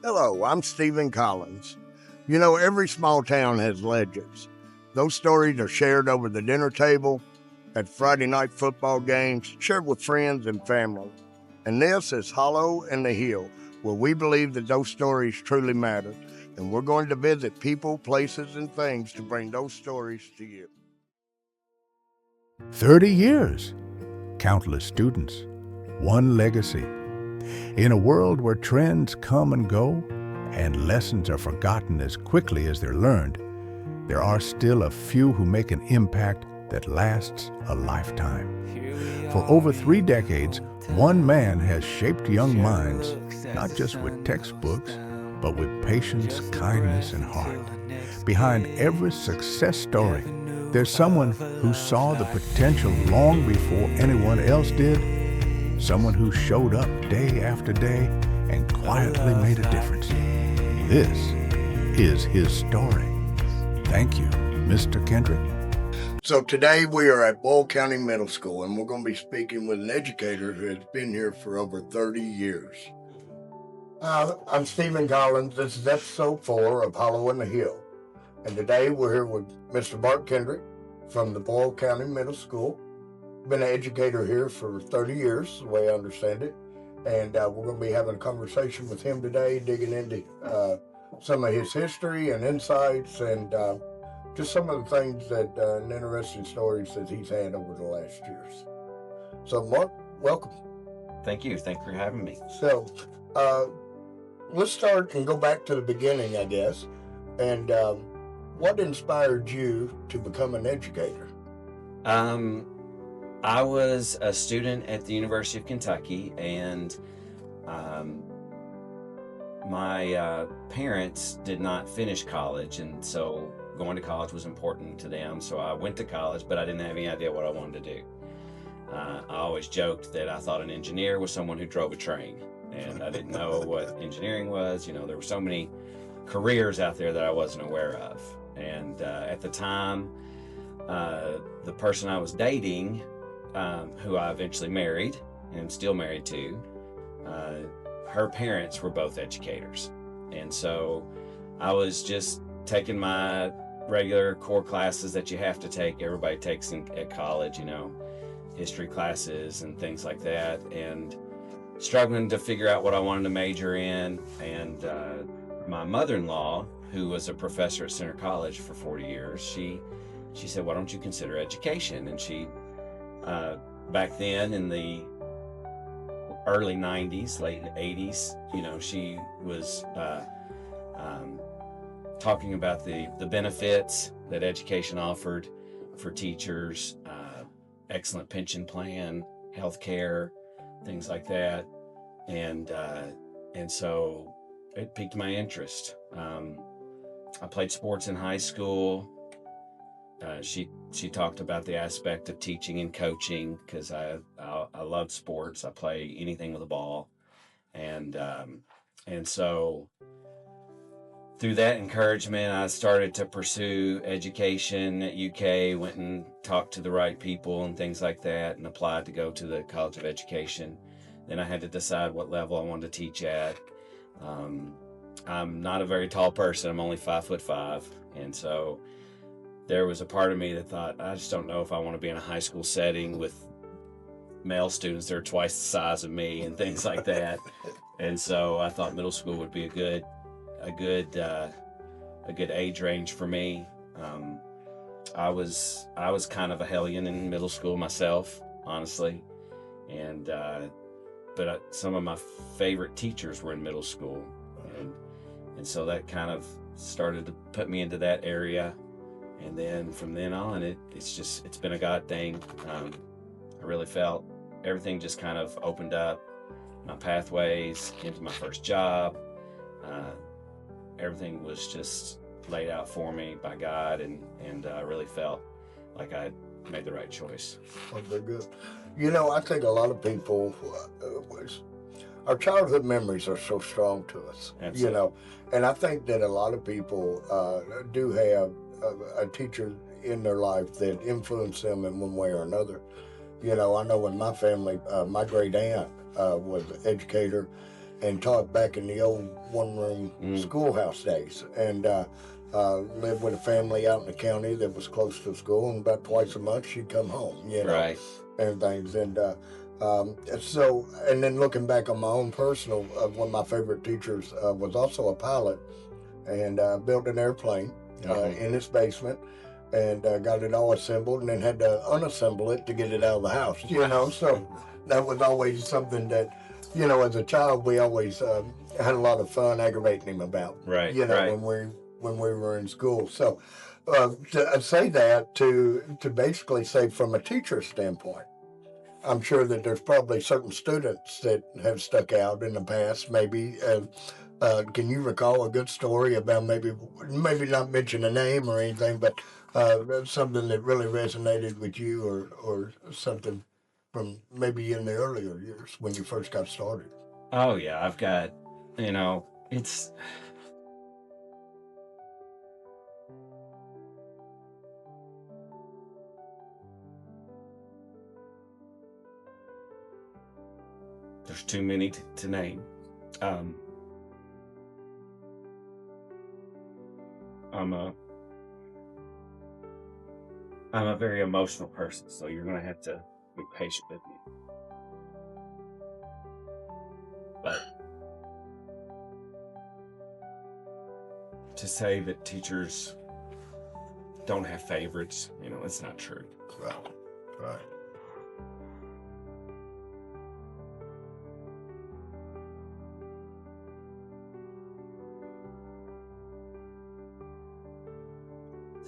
Hello, I'm Stephen Collins. You know, every small town has legends. Those stories are shared over the dinner table, at Friday night football games, shared with friends and family. And this is Hollow and the Hill, where we believe that those stories truly matter. And we're going to visit people, places, and things to bring those stories to you. 30 years, countless students, one legacy. In a world where trends come and go and lessons are forgotten as quickly as they're learned, there are still a few who make an impact that lasts a lifetime. For over 3 decades, one man has shaped young minds, not just with textbooks, but with patience, kindness, and heart. Behind every success story, there's someone who saw the potential long before anyone else did, someone who showed up day after day and quietly made a difference. This is his story. Thank you, Mr. Kendrick. So today we are at Boyle County Middle School, and we're going to be speaking with an educator who has been here for over 30 years. I'm Stephen Collins. This is episode 4 of Hollow and the Hill. And today we're here with Mr. Bart Kendrick from the Boyle County Middle School. Been an educator here for 30 years, the way I understand it. And we're going to be having a conversation with him today, digging into some of his history and insights and just some of the things that and interesting stories that he's had over the last years. So, Mark, welcome. Thank you. Thank you for having me. So, let's start and go back to the beginning, I guess. And what inspired you to become an educator? I was a student at the University of Kentucky, and my parents did not finish college, and so going to college was important to them. So I went to college, but I didn't have any idea what I wanted to do. I always joked that I thought an engineer was someone who drove a train, and I didn't know what engineering was. You know, there were so many careers out there that I wasn't aware of. And at the time, the person I was dating, who I eventually married and am still married to, her parents were both educators. And so I was just taking my regular core classes that you have to take, everybody takes at college, you know, history classes and things like that, and struggling to figure out what I wanted to major in. And my mother-in-law, who was a professor at Center College for 40 years, she said, why don't you consider education? And she, back then in the early 90s, late 80s, you know, she was talking about the benefits that education offered for teachers, excellent pension plan, health care, things like that. And so it piqued my interest. I played sports in high school. She talked about the aspect of teaching and coaching, because I love sports. I play anything with a ball, and so through that encouragement, I started to pursue education at UK. Went and talked to the right people and things like that, and applied to go to the College of Education. Then I had to decide what level I wanted to teach at. I'm not a very tall person. I'm only 5'5", and so there was a part of me that thought, I just don't know if I want to be in a high school setting with male students that are twice the size of me and things like that. And so I thought middle school would be a good age range for me. I was kind of a hellion in middle school myself, honestly, and but some of my favorite teachers were in middle school, and so that kind of started to put me into that area. And then from then on, it's been a God thing. I really felt everything just kind of opened up, my pathways into my first job. Everything was just laid out for me by God, and I really felt like I made the right choice. Oh, they're good. You know, I think a lot of people, our childhood memories are so strong to us. Absolutely. You know, and I think that a lot of people do have a teacher in their life that influenced them in one way or another. You know, I know in my family, my great aunt was an educator, and taught back in the old one-room schoolhouse days, and lived with a family out in the county that was close to school, and about twice a month she'd come home, you know, Right. and things. And so, and then looking back on my own personal, one of my favorite teachers was also a pilot, and built an airplane in his basement, and got it all assembled, and then had to unassemble it to get it out of the house, you know. So that was always something that, you know, as a child, we always had a lot of fun aggravating him about, Right. you know, Right. when we were in school. So to say that, to basically say from a teacher's standpoint, I'm sure that there's probably certain students that have stuck out in the past. Maybe can you recall a good story about maybe not mention a name or anything, but something that really resonated with you, or something from maybe in the earlier years when you first got started? Oh yeah, I've got, you know, it's there's too many to name. Um, I'm a very emotional person, so you're gonna have to be patient with me. But to say that teachers don't have favorites, you know, it's not true. Right, right.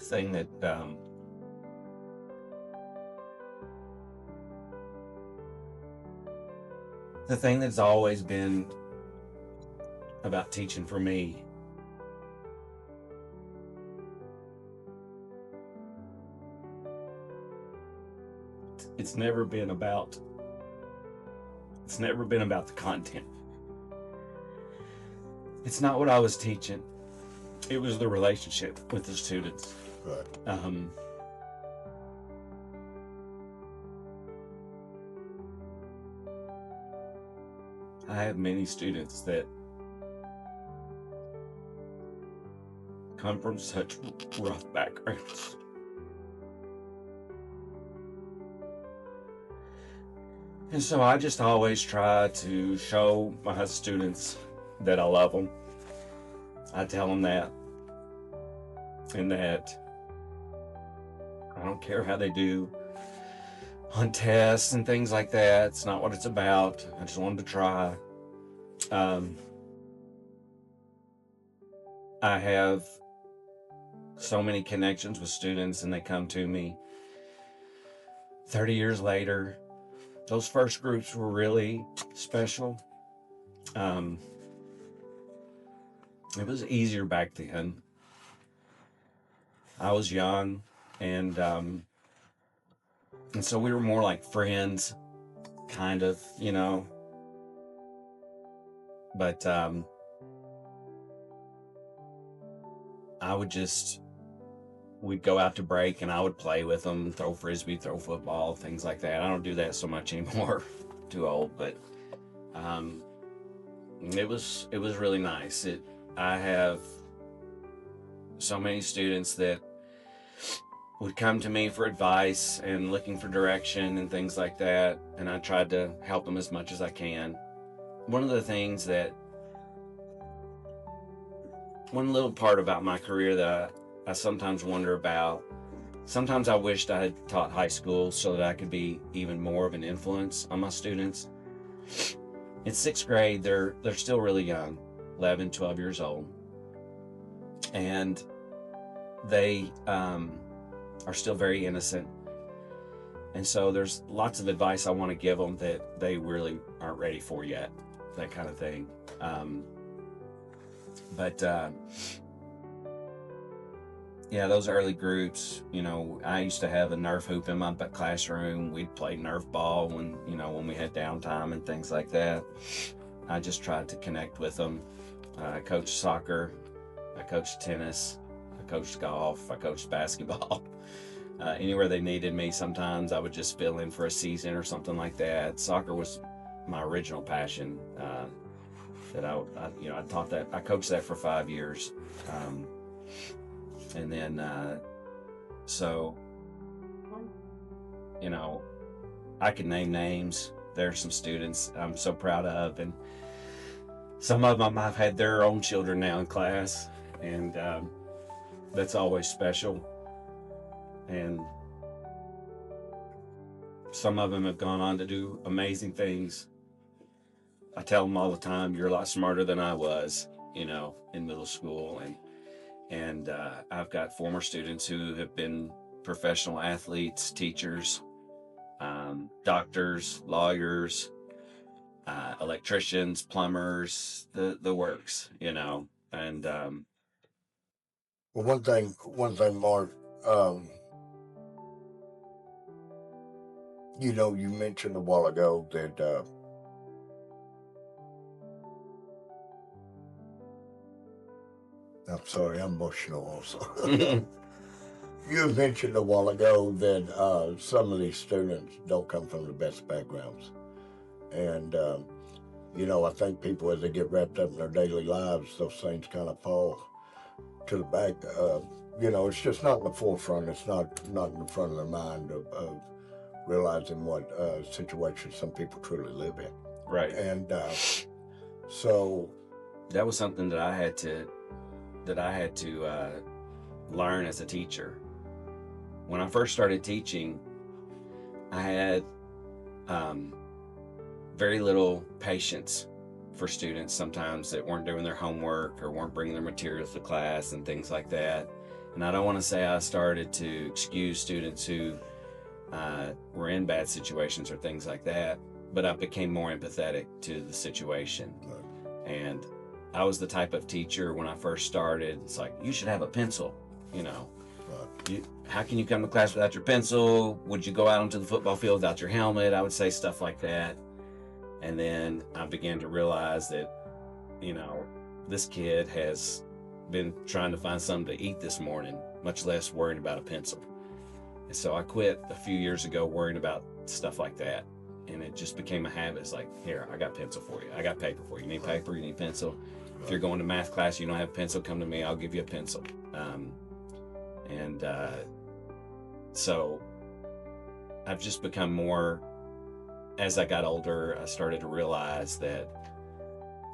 Thing that the thing that's always been about teaching for me it's never been about the content. It's not what I was teaching. It was the relationship with the students. Right. I have many students that come from such rough backgrounds. And so I just always try to show my students that I love them. I tell them that. And that I don't care how they do on tests and things like that. It's not what it's about. I just wanted to try. I have so many connections with students, and they come to me 30 years later. Those first groups were really special. It was easier back then. I was young, and so we were more like friends, kind of, you know. But we'd go out to break, and I would play with them, throw frisbee, throw football, things like that. I don't do that so much anymore. Too old, but it was really nice. I have so many students that would come to me for advice and looking for direction and things like that, and I tried to help them as much as I can. One little part about my career that I sometimes wonder about, sometimes I wished I had taught high school so that I could be even more of an influence on my students. In 6th grade, they're still really young, 11, 12 years old, and they are still very innocent. And so there's lots of advice I want to give them that they really aren't ready for yet, that kind of thing. Yeah, those early groups, you know, I used to have a Nerf hoop in my classroom. We'd play Nerf ball when we had downtime and things like that. I just tried to connect with them. I coached soccer, I coached tennis, I coached golf, I coached basketball. Anywhere they needed me, sometimes I would just fill in for a season or something like that. Soccer was my original passion. that I taught that. I coached that for 5 years. And then, so, I can name names. There's some students I'm so proud of, and some of them I've had their own children now in class, and that's always special. And some of them have gone on to do amazing things. I tell them all the time, you're a lot smarter than I was, in middle school. And I've got former students who have been professional athletes, teachers, doctors, lawyers, electricians, plumbers, the works, and Well, one thing, Mark, you mentioned a while ago that I'm sorry, I'm emotional also. You mentioned a while ago that some of these students don't come from the best backgrounds. And, I think people, as they get wrapped up in their daily lives, those things kind of fall to the back. It's just not in the forefront. It's not in the front of their mind of realizing what situations some people truly live in. Right. And so that was something that I had to learn as a teacher. When I first started teaching, I had very little patience for students sometimes that weren't doing their homework or weren't bringing their materials to class and things like that. And I don't want to say I started to excuse students who were in bad situations or things like that, but I became more empathetic to the situation. Right. And I was the type of teacher when I first started, it's like, you should have a pencil, Right. How can you come to class without your pencil? Would you go out onto the football field without your helmet? I would say stuff like that. And then I began to realize that, this kid has been trying to find something to eat this morning, much less worrying about a pencil. And so I quit a few years ago worrying about stuff like that. And it just became a habit. It's like, here, I got pencil for you. I got paper for you. You need paper, you need pencil. If you're going to math class, you don't have a pencil, come to me, I'll give you a pencil. So I've just become more, as I got older, I started to realize that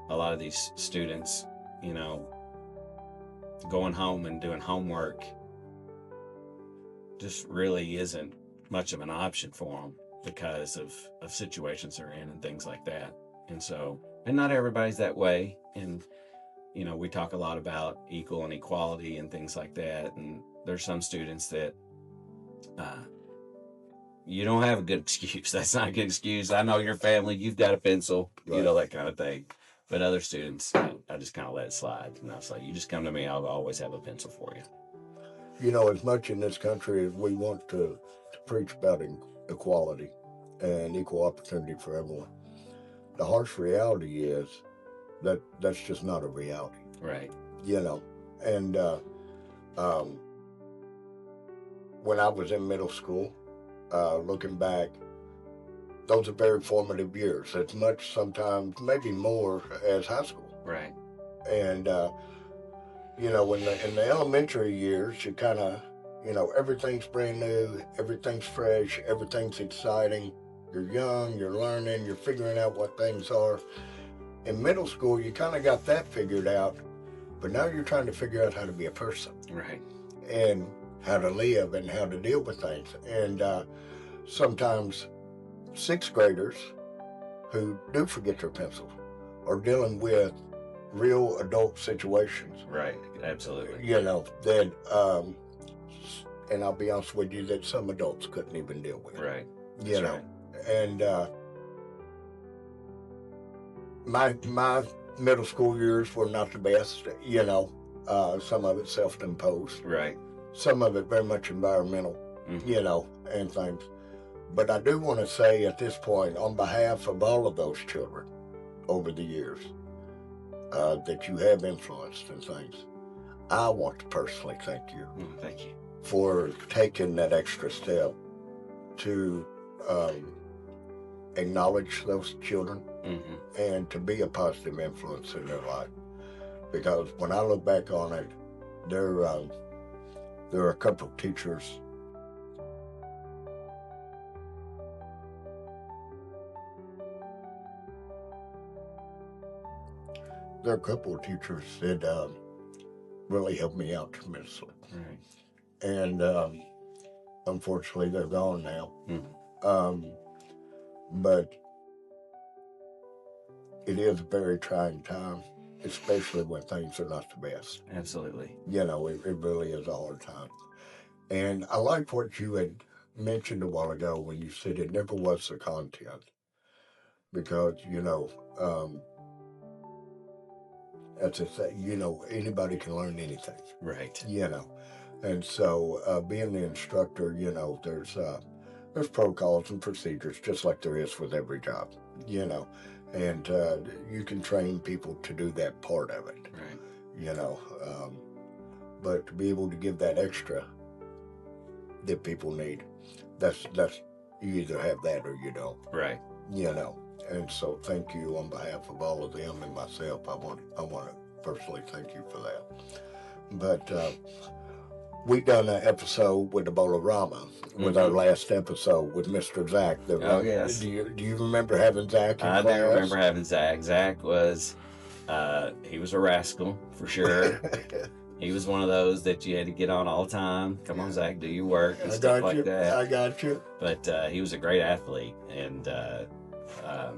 a lot of these students, going home and doing homework just really isn't much of an option for them because of situations they're in and things like that. And not everybody's that way. And, we talk a lot about equal and equality and things like that. And there's some students that you don't have a good excuse. That's not a good excuse. I know your family, you've got a pencil, Right. That kind of thing. But other students, I just kind of let it slide. And I was like, you just come to me, I'll always have a pencil for you. As much in this country as we want to preach about equality and equal opportunity for everyone, the harsh reality is that that's just not a reality. Right. And when I was in middle school, looking back, those are very formative years. As much, sometimes, maybe more, as high school. Right. And, in the elementary years, you kind of, everything's brand new, everything's fresh, everything's exciting. You're young, you're learning, you're figuring out what things are. In middle school, you kind of got that figured out, but now you're trying to figure out how to be a person. Right. And how to live and how to deal with things. And sometimes sixth graders who do forget their pencil are dealing with real adult situations. Right, absolutely. That, and I'll be honest with you, that some adults couldn't even deal with. Right. Right. And my middle school years were not the best, some of it self-imposed. Right. Some of it very much environmental, and things. But I do want to say at this point, on behalf of all of those children over the years that you have influenced and things, I want to personally thank you. Thank you. For taking that extra step to acknowledge those children Mm-hmm. and to be a positive influence in their life. Because when I look back on it, there are a couple of teachers. There are a couple of teachers that really helped me out tremendously. Right. And unfortunately, they're gone now. Mm-hmm. But it is a very trying time, especially when things are not the best. Absolutely. You know, it really is a hard time. And I like what you had mentioned a while ago when you said it never was the content. Because, as I say, anybody can learn anything. Right. And so being the instructor, there's protocols and procedures just like there is with every job, and you can train people to do that part of it, Right. But to be able to give that extra that people need, that's you either have that or you don't. Right. And so thank you on behalf of all of them and myself. I want to personally thank you for that. But we done an episode with the Bolorama with our last episode with Mr. Zach. Oh, yes. Do you remember having Zach in class? I do remember having Zach. Zach was, he was a rascal for sure. He was one of those that you had to get on all the time. Come on, Zach, do your work and stuff like that. I got you. But he was a great athlete, and I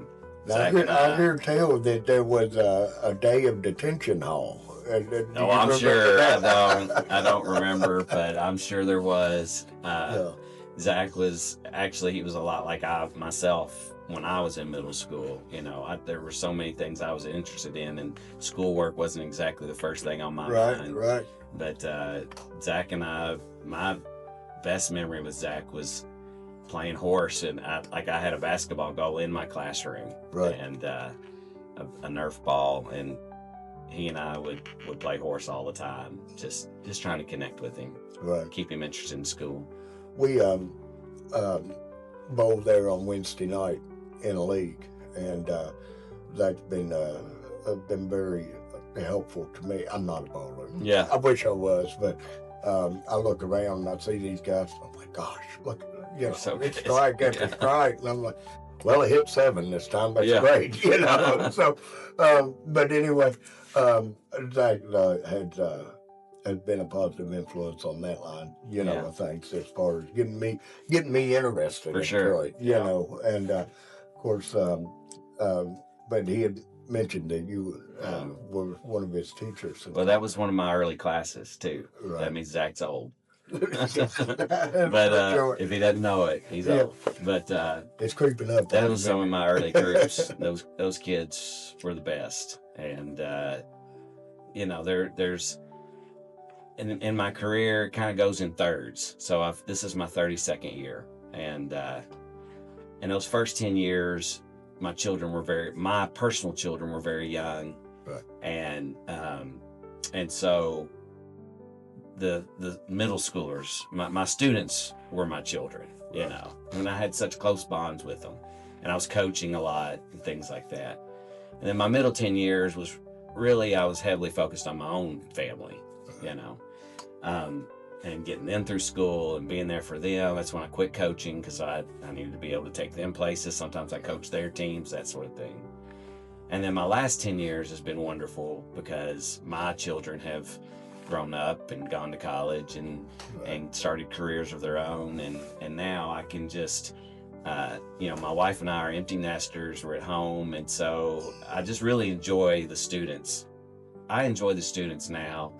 hear tell that there was a day of detention hall. No, I'm sure. I don't remember, but I'm sure there was. Zach was he was a lot like myself when I was in middle school. There were so many things I was interested in, and schoolwork wasn't exactly the first thing on my mind. Right. But Zach and my best memory with Zach was playing horse, and I had a basketball goal in my classroom, and a Nerf ball, and he and I would play horse all the time, just trying to connect with him, keep him interested in school. We bowled there on Wednesday night in a league, and Zach's been very helpful to me. I'm not a bowler. Yeah, I wish I was, but I look around and I see these guys. And I'm like, gosh, look, so it's strike after strike, and I'm like, well, it hit 7 this time. That's great, So, but anyway, Zach has been a positive influence on that line, of things as far as getting me interested. For sure. Detroit, and of course, but he had mentioned that you were one of his teachers. Well, that was one of my early classes too. Right. That means Zach's old. But if he doesn't know it, he's old. But it's creeping up. That was some of my early groups. Those kids were the best, and there's in my career, it kind of goes in thirds. So this is my 32nd year, and in those first 10 years, my personal children were very young, right. and so the middle schoolers, my students were my children, and I had such close bonds with them, and I was coaching a lot and things like that. And then my middle 10 years was really, I was heavily focused on my own family, and getting them through school and being there for them. That's when I quit coaching, because I needed to be able to take them places. Sometimes I coach their teams, that sort of thing. And then my last 10 years has been wonderful, because my children have grown up and gone to college and started careers of their own, and now I can just my wife and I are empty nesters. We're at home, and so I just really enjoy the students. I enjoy the students now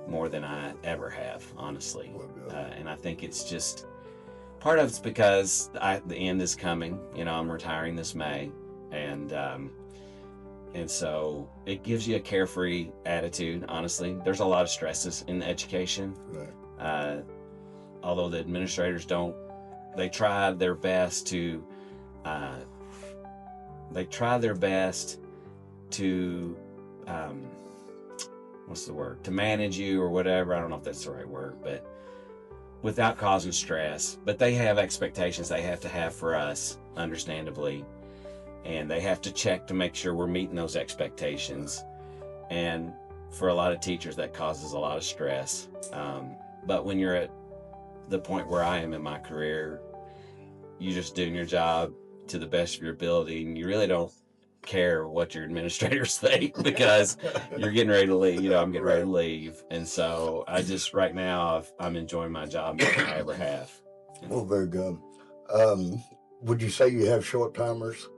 more than I ever have, honestly. And I think it's just part of it's because the end is coming. I'm retiring this May, and so it gives you a carefree attitude. Honestly, there's a lot of stresses in education. Right. Although the administrators they try their best to what's the word? To manage you or whatever. I don't know if that's the right word, but without causing stress. But they have expectations they have to have for us, understandably. and they have to check to make sure we're meeting those expectations. And for a lot of teachers, that causes a lot of stress. But when you're at the point where I am in my career, you're just doing your job to the best of your ability, and you really don't care what your administrators think, because you're getting ready to leave. You know, I'm getting ready to leave, and so I just right now I'm enjoying my job more than I ever have. Well, very good. Would you say you have short timers?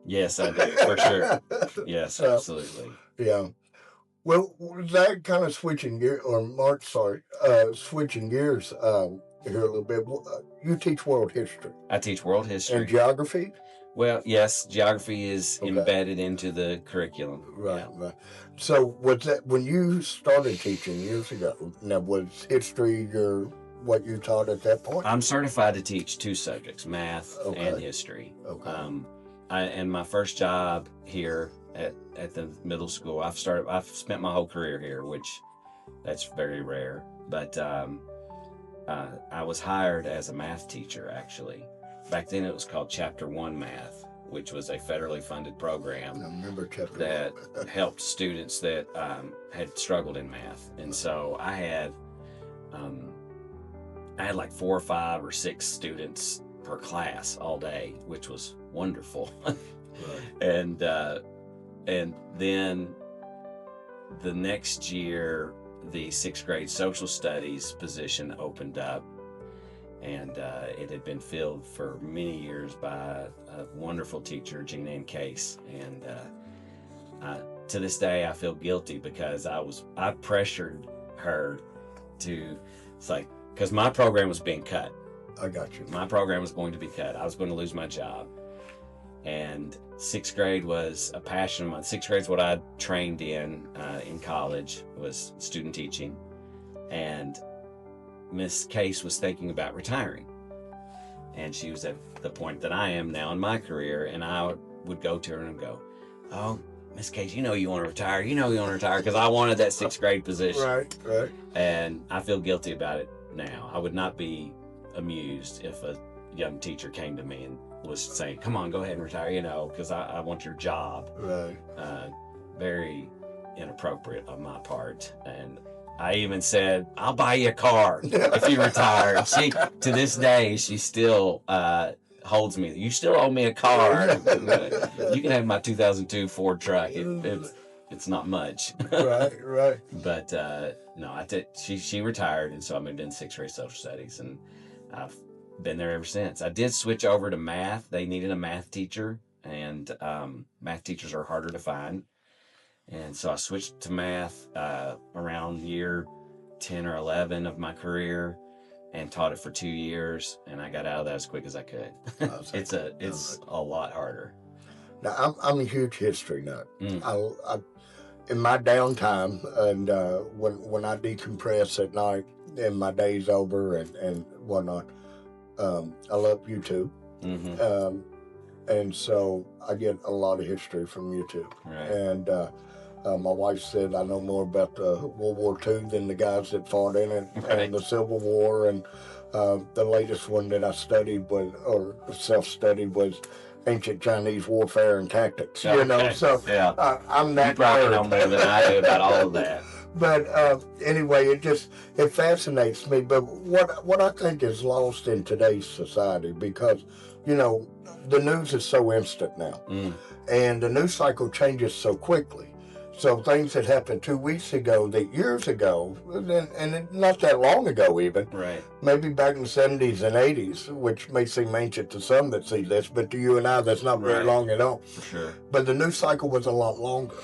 Yes, I do, for sure. Yes, absolutely. Yeah. Well, that kind of switching gear, or Mark, sorry, switching gears here a little bit. You teach world history. I teach world history. And geography? Well, yes, geography is embedded into the curriculum. Right, right. So was that when you started teaching years ago? Now, was history what you taught at that point? I'm certified to teach 2 subjects, math and history. Okay. And my first job here at the middle school, I've spent my whole career here, which that's very rare. But I was hired as a math teacher, actually. Back then it was called Chapter 1 Math, which was a federally funded program. I remember Chapter that helped students that had struggled in math. And so I had like 4 or 5 or 6 students per class all day, which was wonderful. And then the next year, the 6th grade social studies position opened up, and it had been filled for many years by a wonderful teacher, Jean Ann Case. And to this day, I feel guilty because I pressured her to, it's like, because my program was being cut. I got you. My program was going to be cut. I was going to lose my job. And 6th grade was a passion of mine. 6th grade is what I trained in college, was student teaching. And Miss Case was thinking about retiring. And she was at the point that I am now in my career, and I would go to her and go, "Oh, Miss Case, you know you want to retire. You know you want to retire," because I wanted that 6th grade position. Right. And I feel guilty about it now. I would not be amused if a young teacher came to me and was saying, "Come on, go ahead and retire," because I want your job. Right. Very inappropriate on my part. And I even said, "I'll buy you a car if you retire." She, to this day, she still holds me. "You still owe me a car. You can have my 2002 Ford truck. It's not much." Right. But no, she retired, and so I moved into 6th grade social studies, and I've been there ever since. I did switch over to math. They needed a math teacher, and math teachers are harder to find. And so I switched to math around year 10 or 11 of my career, and taught it for 2 years, and I got out of that as quick as I could. It's a lot harder. Now, I'm a huge history nut. I in my downtime, and when I decompress at night and my day's over and whatnot, I love YouTube. Mm-hmm. And so I get a lot of history from YouTube. Right. And my wife said I know more about World War II than the guys that fought in it, and the Civil War. And the latest one that I studied self-studied was ancient Chinese warfare and tactics. Okay. So yeah. I'm that You probably nerd. know more than I do about all of that. But anyway, it fascinates me. But what I think is lost in today's society, because the news is so instant now, and the news cycle changes so quickly. So things that happened 2 weeks ago, that years ago, and not that long ago even, Right. maybe back in the 70s and 80s, which may seem ancient to some that see this, but to you and I, that's not very long at all. For sure. But the news cycle was a lot longer.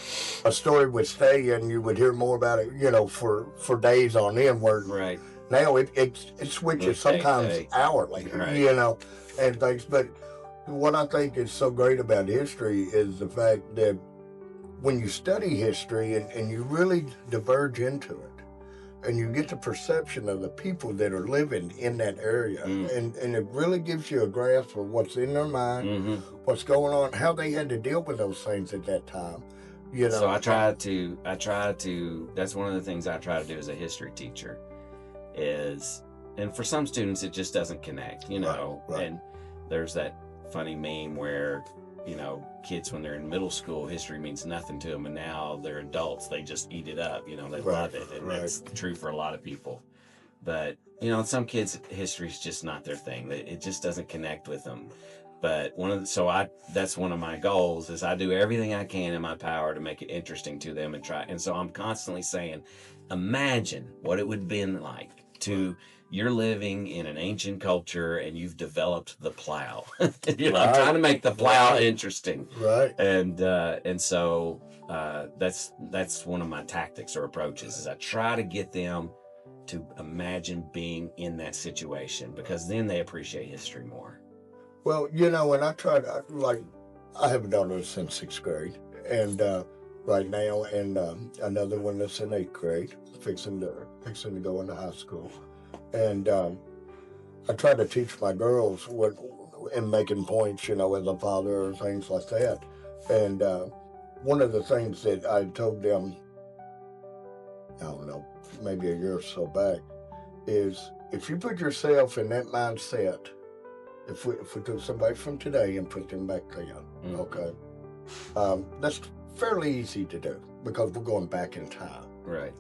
A story would stay, and you would hear more about it, for days on end. Where Right. now it switches sometimes hourly, Right. and things. But what I think is so great about history is the fact that when you study history and you really diverge into it, and you get the perception of the people that are living in that area, and it really gives you a grasp of what's in their mind, what's going on, how they had to deal with those things at that time. So I try to, that's one of the things I try to do as a history teacher and for some students it just doesn't connect, Right. and there's that funny meme where kids when they're in middle school, history means nothing to them, and now they're adults, they just eat it up. They Right, love it, and right. that's true for a lot of people. But some kids, history's just not their thing. It just doesn't connect with them. But that's one of my goals is I do everything I can in my power to make it interesting to them and try. And so I'm constantly saying, imagine what it would have been like to you're living in an ancient culture and you've developed the plow. I'm trying to make the plow interesting. Right. And so that's one of my tactics or approaches is I try to get them to imagine being in that situation, because then they appreciate history more. Well, when I tried, I have a daughter that's in 6th grade, and right now, and another one that's in 8th grade, fixing to go into high school, and I try to teach my girls in making points, as a father or things like that, and one of the things that I told them, I don't know, maybe a year or so back, is if you put yourself in that mindset. If we took somebody from today and put them back then, okay, that's fairly easy to do because we're going back in time, right?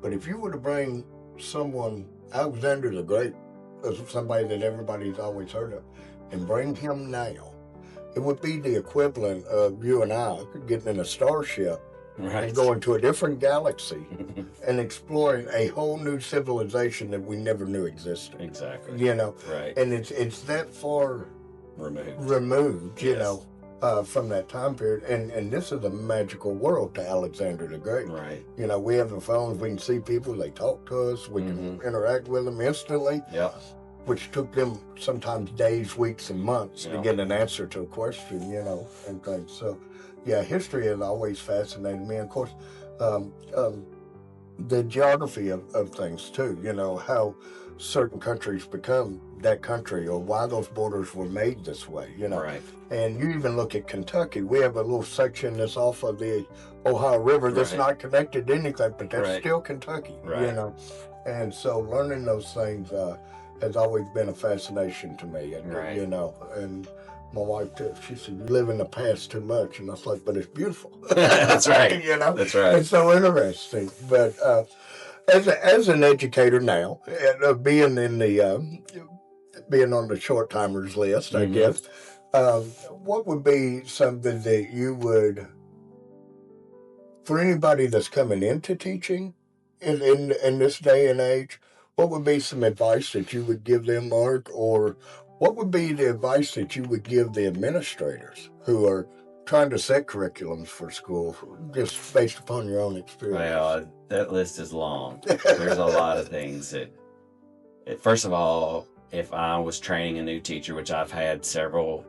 But if you were to bring someone, Alexander the Great, as somebody that everybody's always heard of, and bring him now, it would be the equivalent of you and I getting in a starship and going to a different galaxy and exploring a whole new civilization that we never knew existed. Exactly. Right. And it's that far removed, yes. From that time period. And this is a magical world to Alexander the Great. Right. We have the phones, we can see people, they talk to us, we can interact with them instantly. Yep. Which took them sometimes days, weeks, and months to get an answer to a question, and things. So, yeah, history has always fascinated me. And of course, the geography of things too, how certain countries become that country or why those borders were made this way, Right. And you even look at Kentucky, we have a little section that's off of the Ohio River that's not connected to anything, but that's still Kentucky, right. And so learning those things has always been a fascination to me, and and my wife too, she said, you live in the past too much, and I was like, but it's beautiful. That's right. That's right. It's so interesting. But as an educator now, being in the being on the short timers list, I guess, what would be something that you would, for anybody that's coming into teaching in this day and age, what would be some advice that you would give them, Mark, or what would be the advice that you would give the administrators who are trying to set curriculums for school, just based upon your own experience? Well, that list is long. There's a lot of things that, first of all, if I was training a new teacher, which I've had several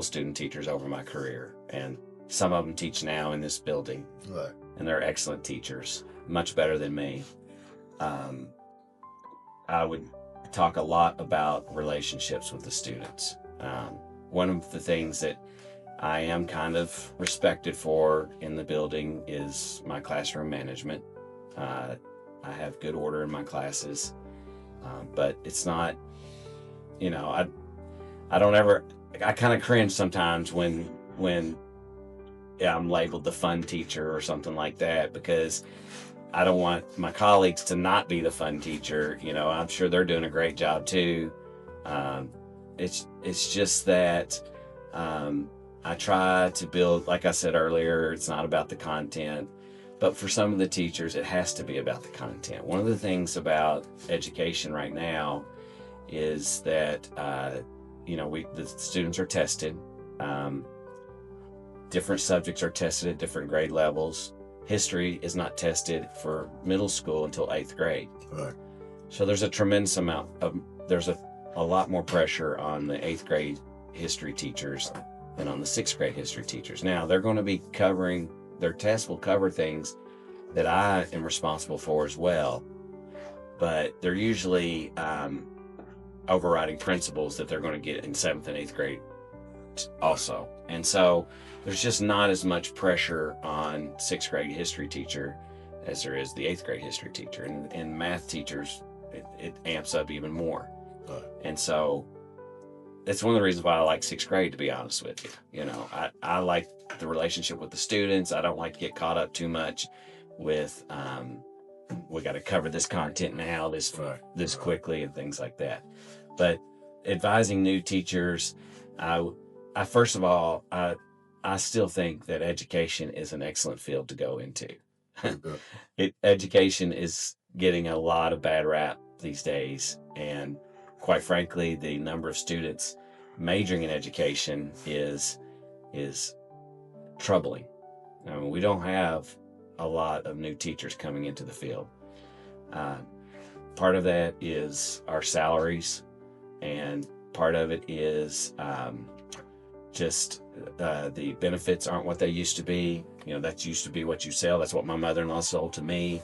student teachers over my career, and some of them teach now in this building, right, and they're excellent teachers, much better than me. I would talk a lot about relationships with the students. One of the things that I am kind of respected for in the building is my classroom management. I have good order in my classes, but it's not, I kind of cringe sometimes when I'm labeled the fun teacher or something like that, because I don't want my colleagues to not be the fun teacher. I'm sure they're doing a great job too. It's just that I try to build, like I said earlier, it's not about the content, but for some of the teachers, it has to be about the content. One of the things about education right now is that, the students are tested. Different subjects are tested at different grade levels. History is not tested for middle school until 8th grade. Right. So there's a tremendous amount of, there's a lot more pressure on the 8th grade history teachers than on the 6th grade history teachers. Now, they're going to be covering, their tests will cover things that I am responsible for as well, but they're usually overriding principles that they're going to get in 7th and 8th grade also. And so there's just not as much pressure on 6th grade history teacher as there is the 8th grade history teacher. And math teachers, it amps up even more. And so it's one of the reasons why I like sixth grade, to be honest with you. You know, I like the relationship with the students. I don't like to get caught up too much with we got to cover this content now, this quickly, and things like that. But advising new teachers, I first of all, I still think that education is an excellent field to go into. Education is getting a lot of bad rap these days, and quite frankly, the number of students majoring in education is troubling. I mean, we don't have a lot of new teachers coming into the field. Part of that is our salaries, and part of it is just the benefits aren't what they used to be. You know, that used to be what you sell. That's what my mother-in-law sold to me.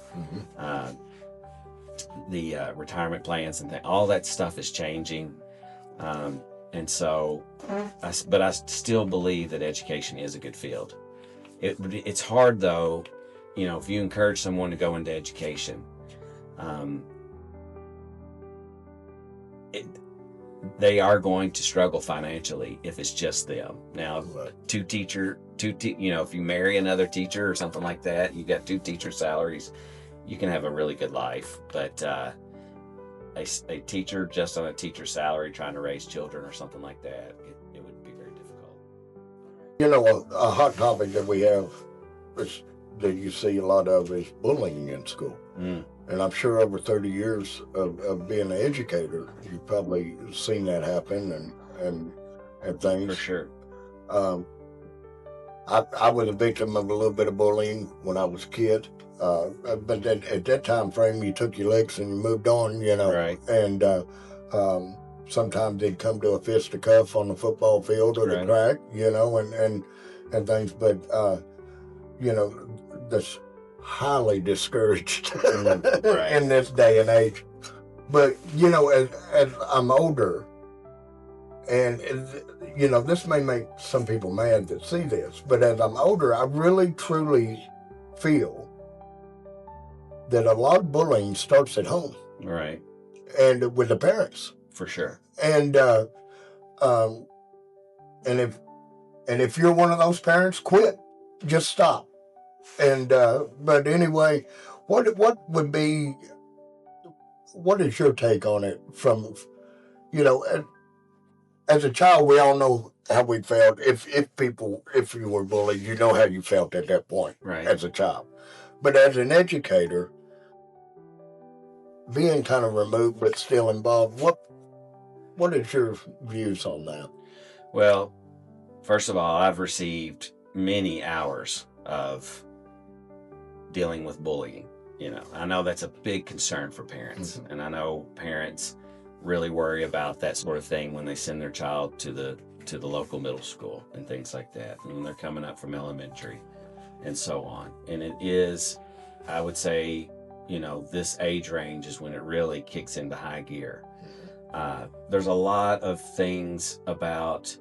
The retirement plans and all that stuff is changing. And so, but I still believe that education is a good field. It's hard though, you know, if you encourage someone to go into education, they are going to struggle financially if it's just them. Now, you know, if you marry another teacher or something like that, you got 2 teacher salaries, you can have a really good life. But a teacher just on a teacher salary trying to raise children or something like that, it would be very difficult. You know, a hot topic that we have that you see a lot of is bullying in school. And I'm sure over 30 years of being an educator, you've probably seen that happen and things. For sure. I was a victim of a little bit of bullying when I was a kid. But then at that time frame, you took your licks and you moved on, you know. Right. And sometimes they'd come to a fisticuff on the football field or the crack, you know, and things. But, you know, that's highly discouraged in this day and age. But, you know, as I'm older, and, you know, this may make some people mad that see this, but as I'm older, I really, truly feel that a lot of bullying starts at home. Right. And with the parents. For sure. And if you're one of those parents, quit. Just stop. And but anyway, what is your take on it from, you know, as a child, we all know how we felt. If you were bullied, you know how you felt at that point, right, as a child. But as an educator, being kind of removed but still involved, what is your views on that? Well, first of all, I've received many hours of dealing with bullying. You know, I know that's a big concern for parents, and I know parents really worry about that sort of thing when they send their child to the local middle school and things like that, and when they're coming up from elementary and so on. And it is, I would say, you know, this age range is when it really kicks into high gear. There's a lot of things about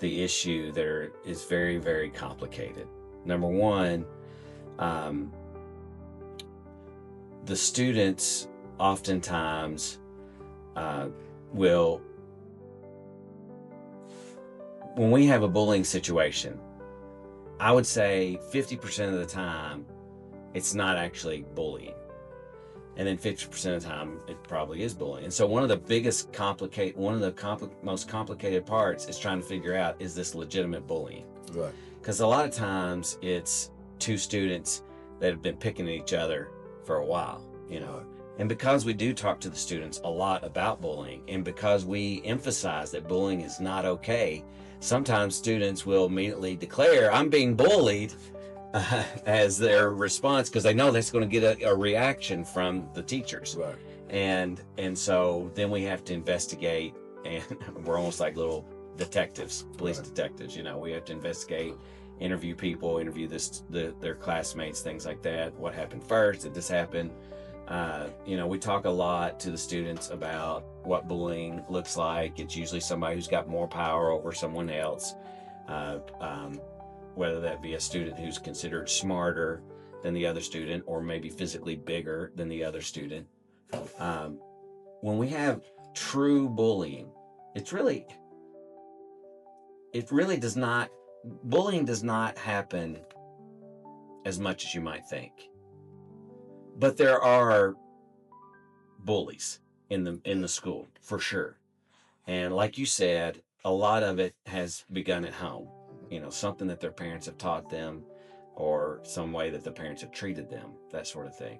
the issue that is very, very complicated. Number one, the students oftentimes will, when we have a bullying situation, I would say 50% of the time it's not actually bullying. And then 50% of the time it probably is bullying. And so one of the most complicated parts is trying to figure out, is this legitimate bullying? Right. Because a lot of times it's 2 students that have been picking at each other for a while, you know. And because we do talk to the students a lot about bullying, and because we emphasize that bullying is not okay, sometimes students will immediately declare, I'm being bullied, as their response, because they know that's going to get a reaction from the teachers. Right. And so then we have to investigate, and we're almost like little detectives, police detectives, you know. We have to investigate, interview people, interview their classmates, things like that. What happened first? Did this happen? You know, we talk a lot to the students about what bullying looks like. It's usually somebody who's got more power over someone else, whether that be a student who's considered smarter than the other student, or maybe physically bigger than the other student. When we have true bullying, it's really, it really does not, bullying does not happen as much as you might think. But there are bullies in the school, for sure. And like you said, a lot of it has begun at home. Something that their parents have taught them, or some way that the parents have treated them, that sort of thing.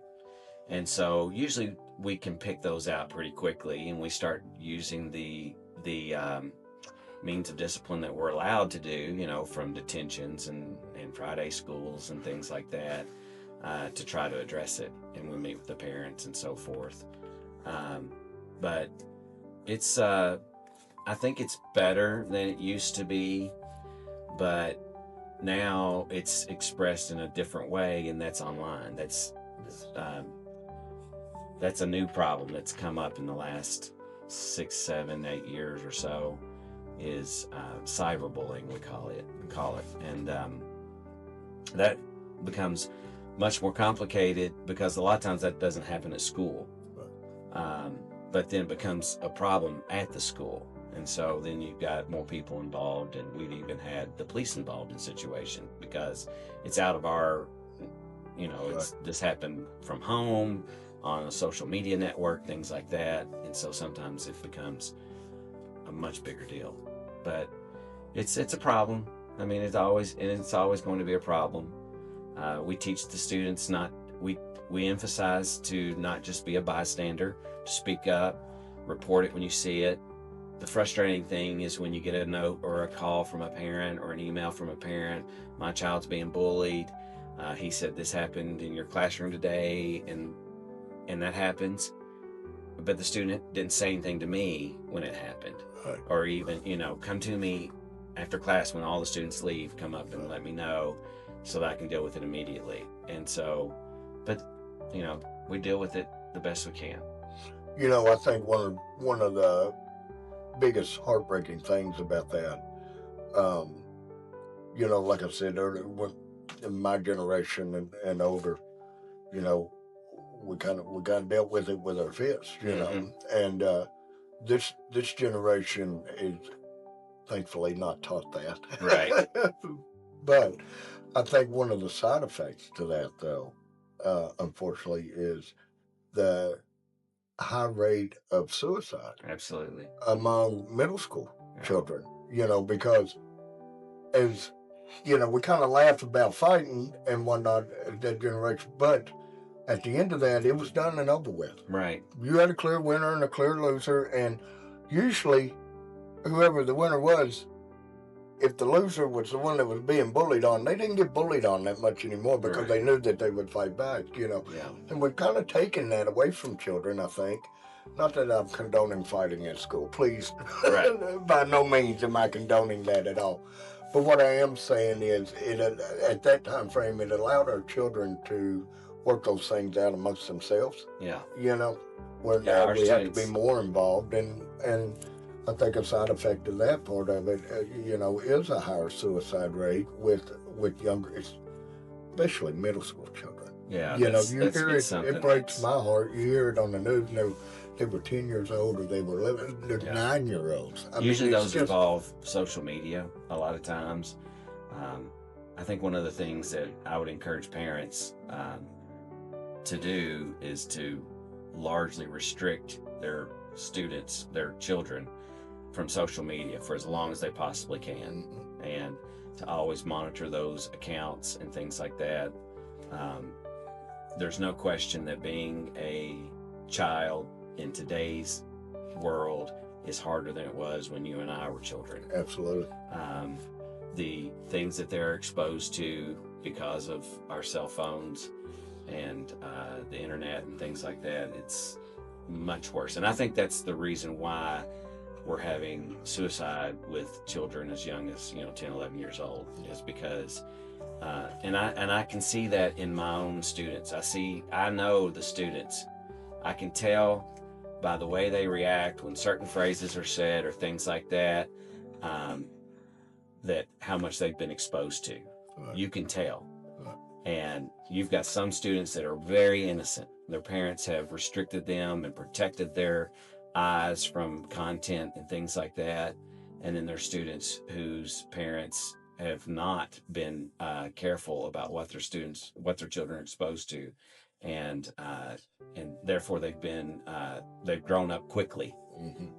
And so usually we can pick those out pretty quickly, and we start using the means of discipline that we're allowed to do, from detentions and Friday schools and things like that, to try to address it. And we meet with the parents and so forth. But it's, I think it's better than it used to be, but now it's expressed in a different way, and that's online. That's a new problem that's come up in the last 6, 7, 8 years or so, is cyberbullying, we call it. And that becomes much more complicated, because a lot of times that doesn't happen at school. But then it becomes a problem at the school. And so then you've got more people involved, and we've even had the police involved in situation, because it's out of our, this happened from home, on a social media network, things like that. And so sometimes it becomes a much bigger deal. But it's a problem. I mean, it's always going to be a problem. We teach the students we emphasize to not just be a bystander, to speak up, report it when you see it. The frustrating thing is when you get a note or a call from a parent, or an email from a parent, my child's being bullied. He said this happened in your classroom today, and that happens. But the student didn't say anything to me when it happened. Right. Or even, come to me after class when all the students leave, come up and let me know, so that I can deal with it immediately. And so, but, we deal with it the best we can. I think one of the biggest heartbreaking things about that, like I said earlier, in my generation and older, we kind of dealt with it with our fists, and this generation is thankfully not taught that. Right. But I think one of the side effects to that, though, unfortunately, is the high rate of suicide. Absolutely. Among middle school children, because as, we kind of laugh about fighting and whatnot at that generation, but at the end of that, it was done and over with. Right. You had a clear winner and a clear loser, and usually whoever the winner was, if the loser was the one that was being bullied on, they didn't get bullied on that much anymore, because Right. they knew that they would fight back, Yeah. And we've kind of taken that away from children, I think. Not that I'm condoning fighting at school, please. Right. By no means am I condoning that at all. But what I am saying is, at that time frame, it allowed our children to work those things out amongst themselves. Yeah. Where Yeah, now our we have to be students- more involved, and I think a side effect of that part of it, is a higher suicide rate with younger, especially middle school children. Yeah. You it's hear it. something It breaks that's- my heart. You hear it on the news. They were 10 years old, or they were 11. They're Yeah. 9-year-olds. Usually it's those just, involve social media a lot of times. I think one of the things that I would encourage parents to do is to largely restrict their students, their children, from social media for as long as they possibly can, and to always monitor those accounts and things like that. There's no question that being a child in today's world is harder than it was when you and I were children. Absolutely. The things that they're exposed to because of our cell phones and the internet and things like that, it's much worse. And I think that's the reason why we're having suicide with children as young as 10, 11 years old, is because and I can see that in my own students. I know the students. I can tell by the way they react when certain phrases are said or things like that, that how much they've been exposed to. Right. You can tell. Right. And you've got some students that are very innocent. Their parents have restricted them and protected their eyes from content and things like that. And then there's students whose parents have not been careful about what their children are exposed to, and therefore they've grown up quickly.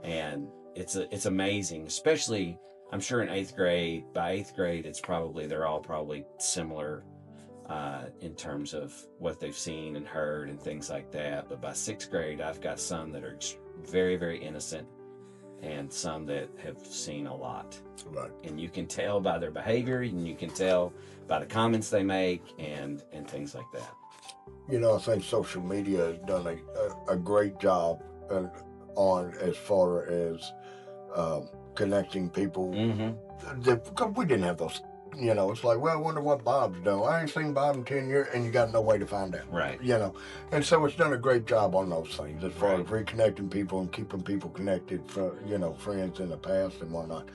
And it's amazing, especially I'm sure in 8th grade. By 8th grade, they're all probably similar in terms of what they've seen and heard and things like that. But by 6th grade, I've got some that are very, very innocent, and some that have seen a lot. Right. And you can tell by their behavior, and you can tell by the comments they make, and things like that. You know, I think social media has done a great job on as far as connecting people. Because we didn't have those. You know, it's like, well, I wonder what Bob's doing. I ain't seen Bob in 10 years, and you got no way to find out. Right. You know, and so it's done a great job on those things as far as reconnecting people and keeping people connected, friends in the past and whatnot.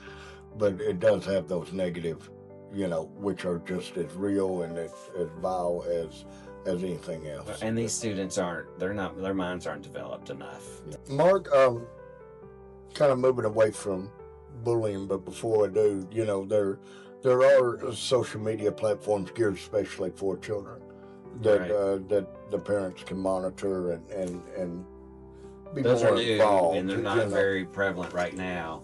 But it does have those negative, which are just as real and as vile as anything else. And these students their minds aren't developed enough. Mark, kind of moving away from bullying, but before I do, there are social media platforms geared especially for children that the parents can monitor and be Those more are new, involved. and they're not very prevalent right now.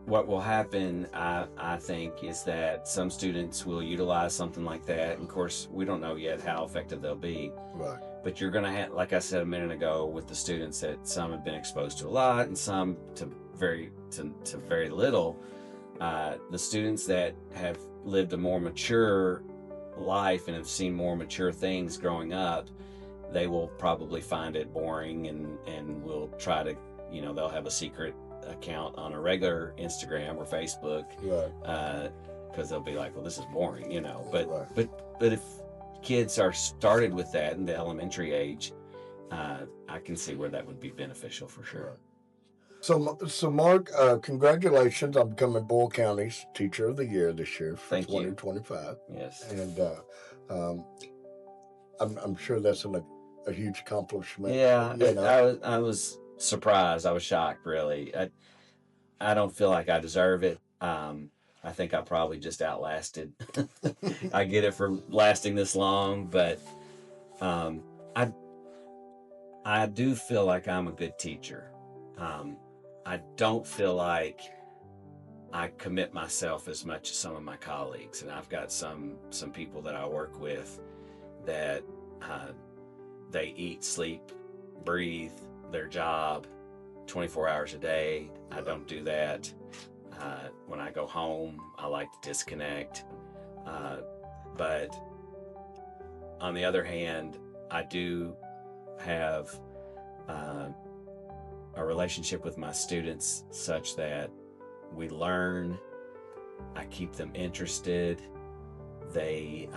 What will happen, I think, is that some students will utilize something like that. And of course, we don't know yet how effective they'll be. Right. But you're going to have, like I said a minute ago, with the students, that some have been exposed to a lot and some to very little. The students that have lived a more mature life and have seen more mature things growing up, they will probably find it boring and will try to, they'll have a secret account on a regular Instagram or Facebook, because they'll be like, well, this is boring, but if kids are started with that in the elementary age, I can see where that would be beneficial for sure. So Mark, congratulations on becoming Boyle County's Teacher of the Year this year for 2025. Yes. And I'm sure that's a huge accomplishment. Yeah, I was surprised. I was shocked, really. I don't feel like I deserve it. I think I probably just outlasted. I get it for lasting this long, but I do feel like I'm a good teacher. I don't feel like I commit myself as much as some of my colleagues, and I've got some people that I work with that they eat, sleep, breathe their job 24 hours a day. I don't do that. When I go home, I like to disconnect. But on the other hand, I do have a relationship with my students such that we learn. I keep them interested. They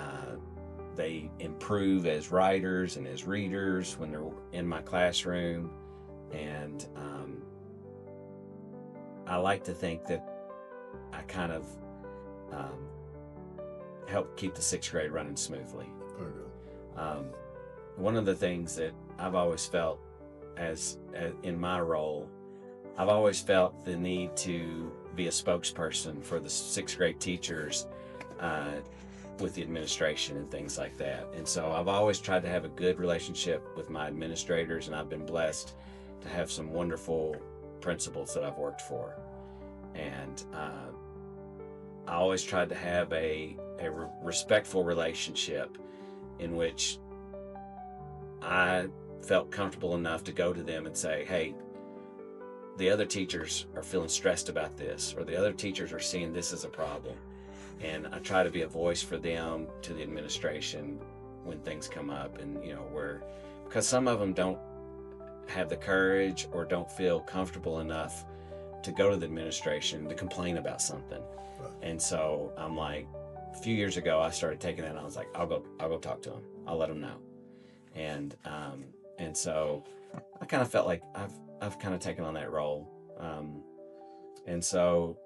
improve as writers and as readers when they're in my classroom, and I like to think that I kind of help keep the 6th grade running smoothly. One of the things that I've always felt as in my role, I've always felt the need to be a spokesperson for the 6th grade teachers with the administration and things like that. And so I've always tried to have a good relationship with my administrators, and I've been blessed to have some wonderful principals that I've worked for. And I always tried to have a respectful relationship in which I felt comfortable enough to go to them and say, hey, the other teachers are feeling stressed about this, or the other teachers are seeing this as a problem. And I try to be a voice for them to the administration when things come up, and because some of them don't have the courage or don't feel comfortable enough to go to the administration to complain about something. Right. And so I'm like, a few years ago, I started taking that, and I was like, I'll go talk to them. I'll let them know. And so I kind of felt like I've kind of taken on that role. And so,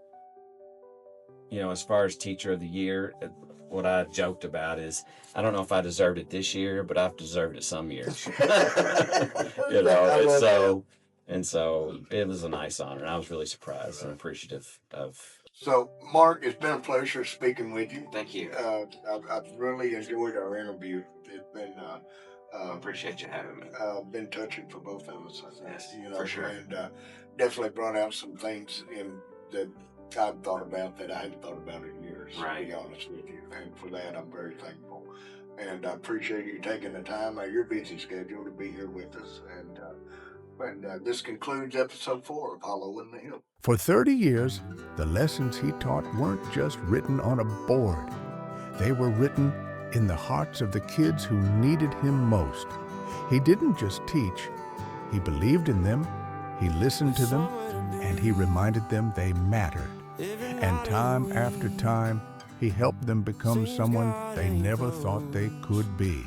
as far as Teacher of the Year, what I joked about is, I don't know if I deserved it this year, but I've deserved it some years. And so And so it was a nice honor. And I was really surprised and appreciative of. So, Mark, it's been a pleasure speaking with you. Thank you. I've really enjoyed our interview. It's been Appreciate you having me. been touching for both of us. I think, Yes, you know, for sure. and definitely brought out some things in that I've thought about that I hadn't thought about in years. To Right. be honest with you, and for that I'm very thankful. And I appreciate you taking the time out of your busy schedule to be here with us. And this concludes episode 4 of Hollow in the Hill. For 30 years, the lessons he taught weren't just written on a board. They were written in the hearts of the kids who needed him most. He didn't just teach, he believed in them, he listened to them, and he reminded them they mattered. And time after time, he helped them become someone they never thought they could be.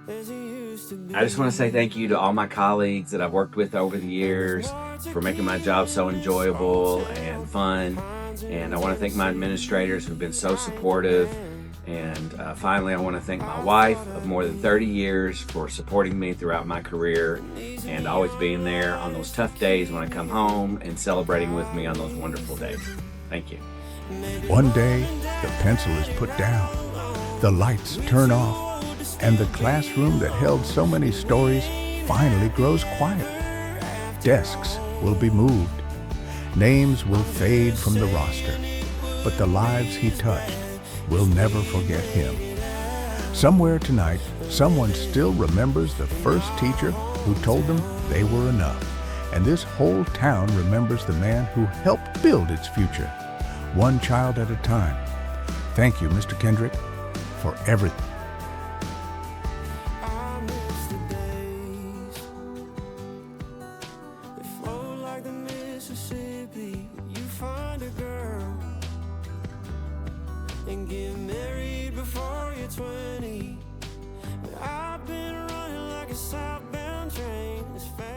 I just want to say thank you to all my colleagues that I've worked with over the years for making my job so enjoyable and fun. And I want to thank my administrators who've been so supportive. And finally, I want to thank my wife of more than 30 years for supporting me throughout my career and always being there on those tough days when I come home and celebrating with me on those wonderful days. Thank you. One day, the pencil is put down, the lights turn off, and the classroom that held so many stories finally grows quiet. Desks will be moved, names will fade from the roster, but the lives he touched will never forget him. Somewhere tonight, someone still remembers the first teacher who told them they were enough, and this whole town remembers the man who helped build its future, one child at a time. Thank you, Mr. Kendrick, for everything. And get married before you're 20. But I've been running like a southbound train as fast